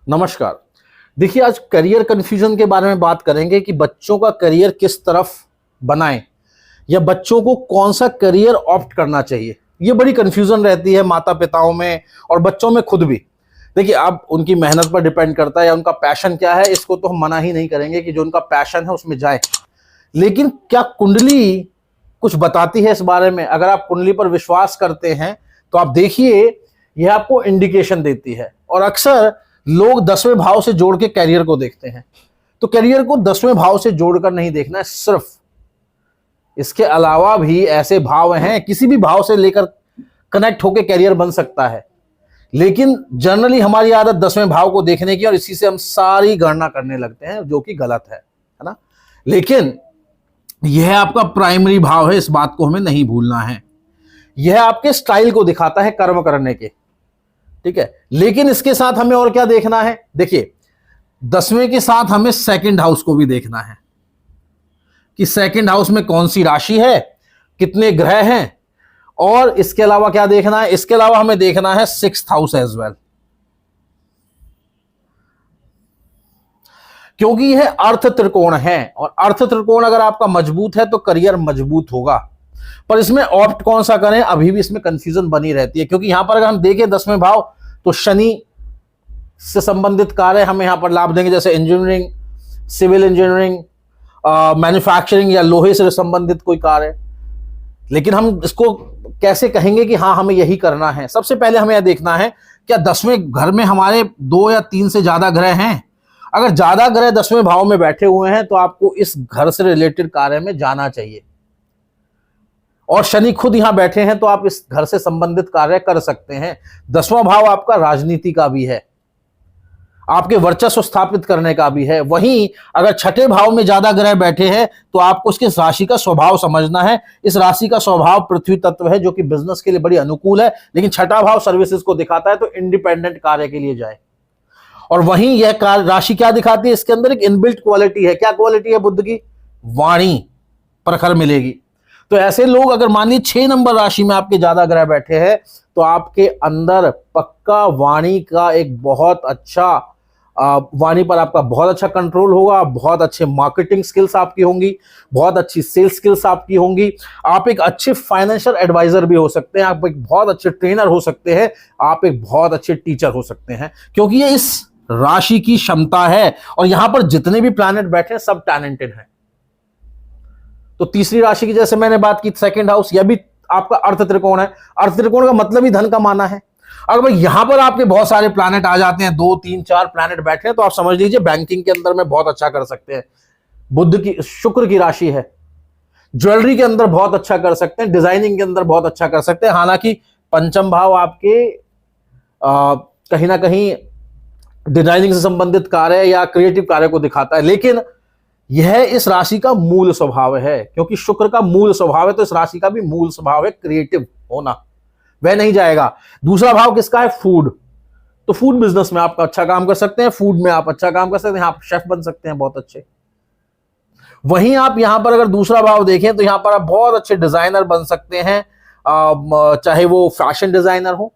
नमस्कार। देखिए, आज करियर कन्फ्यूजन के बारे में बात करेंगे कि बच्चों का करियर किस तरफ बनाएं या बच्चों को कौन सा करियर ऑप्ट करना चाहिए। ये बड़ी कन्फ्यूजन रहती है माता पिताओं में और बच्चों में खुद भी। देखिए, अब उनकी मेहनत पर डिपेंड करता है या उनका पैशन क्या है, इसको तो हम मना ही नहीं करेंगे कि जो उनका पैशन है उसमें जाए। लेकिन क्या कुंडली कुछ बताती है इस बारे में? अगर आप कुंडली पर विश्वास करते हैं तो आप देखिए, यह आपको इंडिकेशन देती है। और अक्सर लोग 10वें भाव से जोड़ के कैरियर को देखते हैं, तो कैरियर को 10वें भाव से जोड़कर नहीं देखना है सिर्फ। इसके अलावा भी ऐसे भाव हैं, किसी भी भाव से लेकर कनेक्ट होकर कैरियर बन सकता है। लेकिन जनरली हमारी आदत 10वें भाव को देखने की और इसी से हम सारी गणना करने लगते हैं, जो कि गलत है ना। लेकिन यह आपका प्राइमरी भाव है, इस बात को हमें नहीं भूलना है। यह आपके स्टाइल को दिखाता है कर्म करने के, ठीक है। लेकिन इसके साथ हमें और क्या देखना है? देखिए, 10वें के साथ हमें सेकंड हाउस को भी देखना है कि सेकंड हाउस में कौन सी राशि है, कितने ग्रह हैं, और इसके अलावा क्या देखना है? इसके अलावा हमें देखना है 6th हाउस एज वेल, क्योंकि यह अर्थ त्रिकोण है। और अर्थ त्रिकोण अगर आपका मजबूत है तो करियर मजबूत होगा। पर इसमें ऑप्ट कौन सा करें, अभी भी इसमें कंफ्यूजन बनी रहती है। क्योंकि यहां पर अगर हम देखें 10वें भाव, तो शनि से संबंधित कार्य हमें यहां पर लाभ देंगे, जैसे इंजीनियरिंग, सिविल इंजीनियरिंग, मैन्युफैक्चरिंग या लोहे से संबंधित कोई कार्य। लेकिन हम इसको कैसे कहेंगे कि हाँ हमें यही करना है? सबसे पहले हमें यह देखना है, क्या 10वें घर में हमारे 2 या 3 से ज्यादा ग्रह हैं? अगर ज्यादा ग्रह 10वें भाव में बैठे हुए हैं तो आपको इस घर से रिलेटेड कार्य में जाना चाहिए। और शनि खुद यहां बैठे हैं तो आप इस घर से संबंधित कार्य कर सकते हैं। 10वां भाव आपका राजनीति का भी है, आपके वर्चस्व स्थापित करने का भी है। वहीं अगर 6ठे भाव में ज्यादा ग्रह बैठे हैं तो आपको उसके राशि का स्वभाव समझना है। इस राशि का स्वभाव पृथ्वी तत्व है, जो कि बिजनेस के लिए बड़ी अनुकूल है। लेकिन 6ठा भाव सर्विसेज को दिखाता है, तो इंडिपेंडेंट कार्य के लिए जाए। और वहीं यह राशि क्या दिखाती है? इसके अंदर एक इनबिल्ट क्वालिटी है। क्या क्वालिटी है बुध की? वाणी प्रखर मिलेगी। तो ऐसे लोग, अगर मान लीजिए 6 नंबर राशि में आपके ज्यादा ग्रह बैठे हैं, तो आपके अंदर पक्का वाणी का एक बहुत अच्छा वाणी पर आपका बहुत अच्छा कंट्रोल होगा। बहुत अच्छे मार्केटिंग स्किल्स आपकी होंगी, बहुत अच्छी सेल्स स्किल्स आपकी होंगी। आप एक अच्छे फाइनेंशियल एडवाइजर भी हो सकते हैं, आप एक बहुत अच्छे ट्रेनर हो सकते हैं, आप एक बहुत अच्छे टीचर हो सकते हैं, क्योंकि ये इस राशि की क्षमता है। और यहां पर जितने भी प्लैनेट बैठे हैं सब टैलेंटेड हैं। तो तीसरी राशि की जैसे मैंने बात की, सेकंड हाउस, यह भी आपका अर्थ त्रिकोण है। अर्थ त्रिकोण का मतलब ही धन कमाना है। अगर भाई यहां पर आपके बहुत सारे प्लैनेट आ जाते हैं, 2 3 4 प्लैनेट बैठे हैं, तो आप समझ लीजिए बैंकिंग के अंदर में बहुत अच्छा कर सकते हैं। बुध की, शुक्र की राशि है। ज्वेलरी के अंदर बहुत अच्छा कर सकते हैं, डिजाइनिंग के अंदर बहुत अच्छा कर सकते हैं। हालांकि पंचम भाव आपके कहीं ना कहीं डिजाइनिंग से संबंधित कार्य या क्रिएटिव कार्य को दिखाता है। लेकिन यह इस राशि का मूल स्वभाव है, क्योंकि शुक्र का मूल स्वभाव है, तो इस राशि का भी मूल स्वभाव है क्रिएटिव होना, वह नहीं जाएगा। दूसरा भाव किसका है? फूड। तो फूड बिजनेस में आप अच्छा काम कर सकते हैं, फूड में आप अच्छा काम कर सकते हैं, आप शेफ बन सकते हैं बहुत अच्छे। वहीं आप यहां पर अगर दूसरा भाव देखें तो यहां पर आप बहुत अच्छे डिजाइनर बन सकते हैं, चाहे वो फैशन डिजाइनर हो।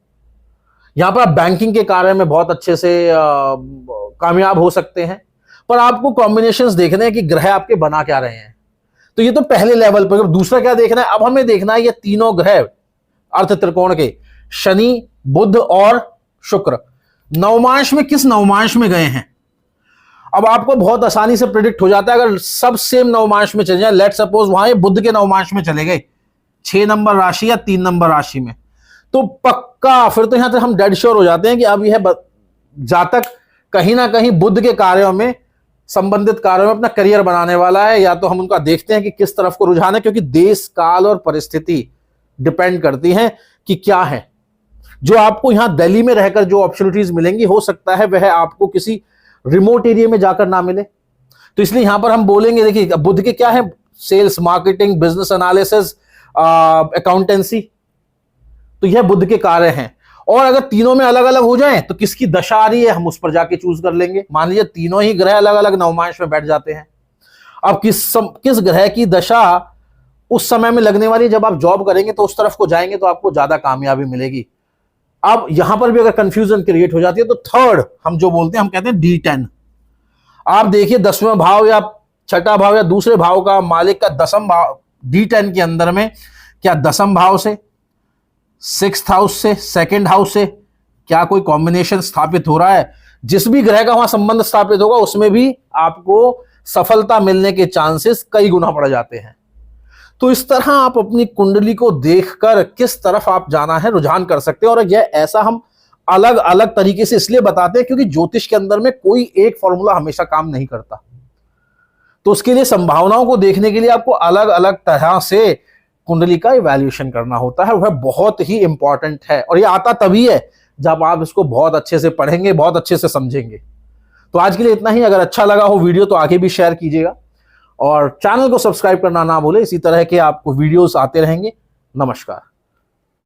यहां पर आप बैंकिंग के कार्य में बहुत अच्छे से कामयाब हो सकते हैं। पर आपको कॉम्बिनेशंस देखने हैं कि ग्रह आपके बना क्या रहे हैं। तो ये तो पहले लेवल पर। दूसरा क्या देखना है? अब हमें देखना है ये तीनों ग्रह अर्थ त्रिकोण के, शनि, बुध और शुक्र, नवमांश में किस नवमांश में गए हैं। अब आपको बहुत आसानी से प्रिडिक्ट हो जाता है, अगर सब सेम नवमांश में चले जाए। लेट सपोज वहां बुध के नवमांश में चले गए 6 नंबर राशि या 3 नंबर राशि में, तो पक्का फिर तो यहां तक हम डेड श्योर हो जाते हैं कि अब यह जातक कहीं ना कहीं बुध के कार्यों में, संबंधित कार्यों में अपना करियर बनाने वाला है। या तो हम उनका देखते हैं कि किस तरफ को रुझान है, क्योंकि देश काल और परिस्थिति डिपेंड करती हैं कि क्या है। जो आपको यहां दिल्ली में रहकर जो अपॉर्चुनिटीज मिलेंगी, हो सकता है वह आपको किसी रिमोट एरिया में जाकर ना मिले। तो इसलिए यहां पर हम बोलेंगे, देखिए बुध के क्या है? Sales, marketing, business analysis, accountancy. तो यह बुध के कार्य हैं। और अगर तीनों में अलग अलग हो जाएं तो किसकी दशा आ रही है हम उस पर जाके चूज कर लेंगे। मान लीजिए तीनों ही ग्रह अलग अलग नवमांश में बैठ जाते हैं, अब किस ग्रह की दशा उस समय में लगने वाली, जब आप जॉब करेंगे तो उस तरफ को जाएंगे तो आपको ज्यादा कामयाबी मिलेगी। अब यहां पर भी अगर कंफ्यूजन क्रिएट हो जाती है तो थर्ड हम जो बोलते हैं, हम कहते हैं D10। आप देखिए 10वां भाव या छठा भाव या दूसरे भाव का मालिक का दसम भाव D10 के अंदर में क्या दसम भाव से, सिक्स्थ हाउस से, सेकंड हाउस से क्या कोई कॉम्बिनेशन स्थापित हो रहा है? जिस भी ग्रह का वहां संबंध स्थापित होगा उसमें भी आपको सफलता मिलने के चांसेस कई गुना बढ़ जाते हैं। तो इस तरह आप अपनी कुंडली को देखकर किस तरफ आप जाना है रुझान कर सकते हैं। और यह ऐसा हम अलग अलग तरीके से इसलिए बताते हैं क्योंकि ज्योतिष के अंदर में कोई एक फॉर्मूला हमेशा काम नहीं करता। तो उसके लिए संभावनाओं को देखने के लिए आपको अलग अलग तरह से कुंडली का इवैल्यूएशन करना होता है। वह बहुत ही इंपॉर्टेंट है और यह आता तभी है जब आप इसको बहुत अच्छे से पढ़ेंगे, बहुत अच्छे से समझेंगे। तो आज के लिए इतना ही। अगर अच्छा लगा हो वीडियो तो आगे भी शेयर कीजिएगा और चैनल को सब्सक्राइब करना ना भूले। इसी तरह के आपको वीडियोस आते रहेंगे। नमस्कार।